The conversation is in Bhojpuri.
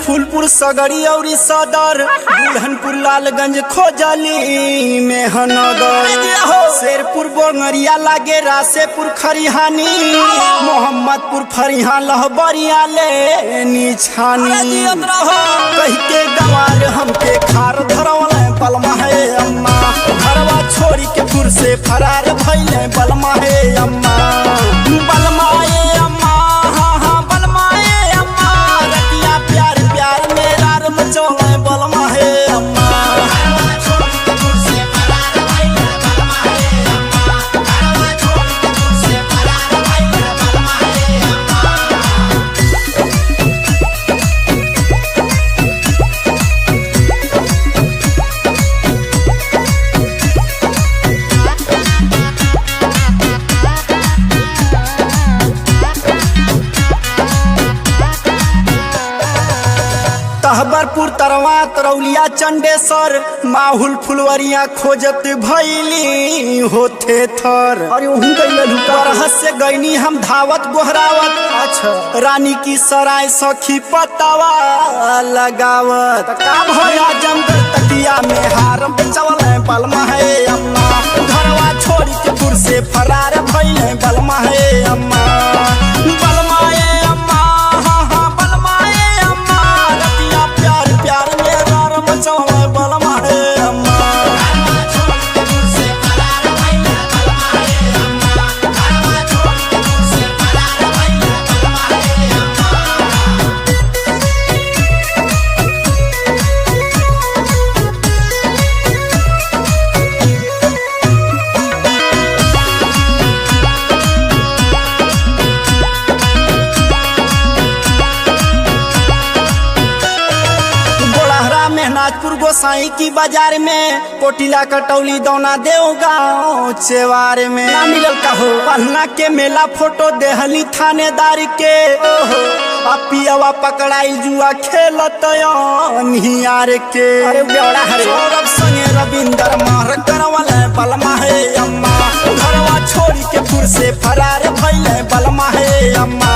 फूलपुर सगड़ी और सदर बुढ़नपुर लालगंज खोजली मेहनगर शेरपुर बोंगरिया लागे रासेपुर खरिहानी मोहम्मदपुर फरिहा लहबरिया ले निछानी कह के गवार हमके खार धरवल बलमा है अम्मा घरवा छोड़ी के पुर से फरार भइले बलमा है अम्मा बलमा है अम्मा हाँ हाँ बलमा है अम्मा रतिया प्यार प्यार मेरा रम चौले बलमा है अम्मा तहबरपुर तरवा तरौलिया चंडेसर माहुल फुलवरिया खोजत भैली होते थर अरे वहीं से गईनी हम धावत गोहरावत अच्छा रानी की सराय सखी पतावा लगावत का भया जमगढ़ तकिया में हारम चवल बलमा है अम्मा घरवा छोड़ी के पुर से फरार भइले बलमा है अम्मा बलमा है अम्मा हाँ हाँ बलमा है अम्मा रतिया प्यार प्यार मेरा रम चौले बलमा है अम्मा नाजपुर गोसाई की बाजार में कोटिला कटौली दौना देव गाँव चेवार में ना मिलल कहो पहना के मेला फोटो देहली थानेदार के पियावा पकड़ाई जुआ खेलत निहार के अरे बेवड़ा हरे सौरभ संगे रविंदर मार करवल बलमा है अम्मा घरवा छोड़ी के पुर से फरार भइले बलमा है अम्मा।